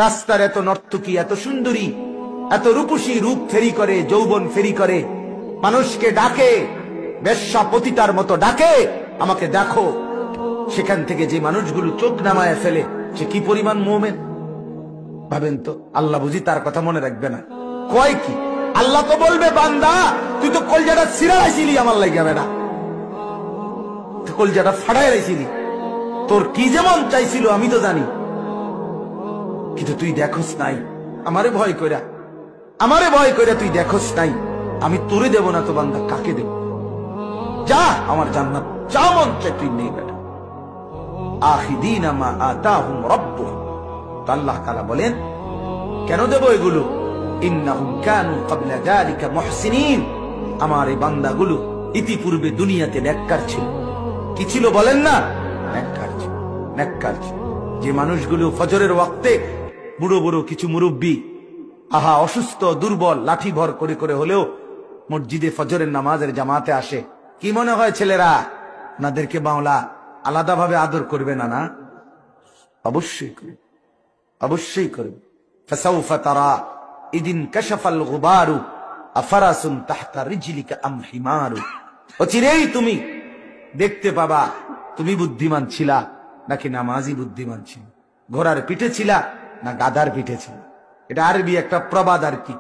রাস্তার এত নর্তকী, এত সুন্দরী, এত রূপসী, রূপ ফেরি করে, যৌবন ফেরি করে, মানুষকে ডাকে, বেশ্যা পতিতার মতো ডাকে, আমাকে দেখো। সেখান থেকে যে মানুষগুলো চোখ নামায় ফেলে, সে কি পরিমাণ মুমিন ভাবেন তো। আল্লাহ বুঝি তার কথা মনে রাখবে না? কয় কি আল্লাহ তো বলবে, বান্দা তুই তো কলজাটা ছিঁড়া রাইছিলি আমার লাগবে না, তুই কলজাটা ফাড়াই রাইছিলি, তোর কি যেমন চাইছিল আমি তো জানি, কিন্তু তুই দেখোস নাই। আমারে ভয় কইরা তুই দেখোস নাই। আমি তোরে দেব না তো বান্দা, কাকে দেব? যা, আমার জান্নাত যা মন চাই তুই নেই বেটা। আখিদিনা মা আতাহুম রাব্বুহুম, তো আল্লাহ তাআলা বলেন কেন দেব এগুলো? ইন্নাহুম কানু ক্বাবলা যালিকা মুহসিনিন, আমার এই বান্দাগুলো ইতিপূর্বে দুনিয়াতে নেককার ছিল। কি ছিল বলেন না? নেককার ছিল, নেককার ছিল। যে মানুষগুলো ফজরের ওয়াক্তে, বুড়ো বুড়ো কিছু মুরব্বী, আহা অসুস্থ দুর্বল, লাঠি ভর করে করে হলেও মসজিদে ফজরের নামাজের জামাতে আসে, কি মনে হয় ছেলেরা ওনাদেরকে মাওলা আলাদাভাবে আদর করবে না? না, অবশ্যই করবে, অবশ্যই করবে। ফাসাউফা তারা ইদিন কাশাফাল গুবারু আফারাসুন তাহতা রিজলিকা আম হিমারু, অচিরেই তুমি দেখতে পাবা তুমি বুদ্ধিমান ছিলা নাকি নামাজি বুদ্ধিমান ছিল, ঘোড়ার পিঠে ছিলা না গাধার পিঠে ছিল। এটা আরবি একটা প্রবাদ আর কি।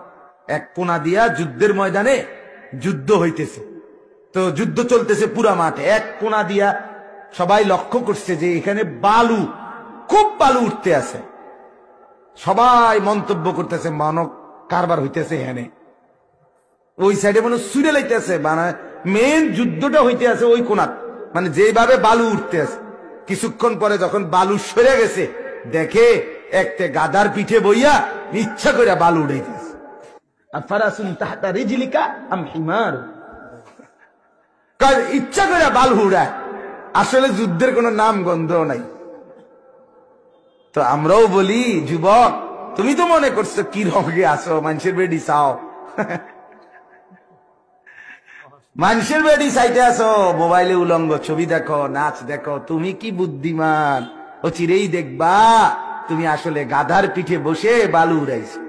এক কোনা দিয়া যুদ্ধের ময়দানে যুদ্ধ হইতেছে, তো যুদ্ধ চলতেছে পুরা মাঠে, এক কোনা দিয়া সবাই লক্ষ্য করছে যে এখানে বালু, খুব বালু উঠতে আছে, সবাই মন্তব্য করতেছে মানব কারবার হইতেছে, এখানে ওই সাইডে মনে সুরে লাইতেছে, মানে মেন যুদ্ধটা হইতে আছে ওই কোনাত, মানে যেভাবে বালু উঠতে আছে। কিছুক্ষণ পরে যখন বালু সরে গেছে, দেখে একটা গাদার পিঠে বইয়া ইচ্ছা করে বালু উড়াইতেছে। আফারাসুন তাহতা রিজলিকা আম হিমার, ইচ্ছা করে বালু উড়ায়। আসলে যুদ্ধের কোনো নাম গন্ধ নাই। তো আমরাও বলি, যুবক তুমি তো মনে করছো কি রঙে আসো, মানুষের বেডি চাও, মানুষের বেডি চাইতে আসো, মোবাইলে উলঙ্গ ছবি দেখো, নাচ দেখো, তুমি কি বুদ্ধিমান? ও চিরেই দেখবা তুমি আসলে গাধার পিঠে বসে বালু উড়াইছো,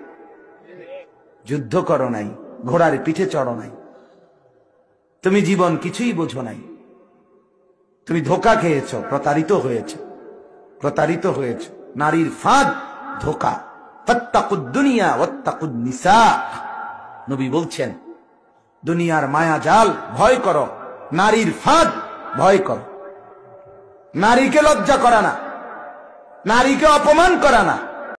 যুদ্ধ করো নাই, ঘোড়ার পিঠে চড়ো নাই, তুমি জীবন কিছুই বোঝো নাই, তুমি ধোঁকা খেয়েছ, প্রতারিত হয়েছ, প্রতারিত হয়েছ। নারীর ফাঁদ, ধোঁকা। ফাত্তাকুদ দুনিয়া ওয়াত্তাকুন নিসা, নবী বলছেন দুনিয়ার মায়া জাল ভয় করো, নারীর ফাঁদ ভয় করো। নারীকে লজ্জা করা না, নারীকে অপমান করা না,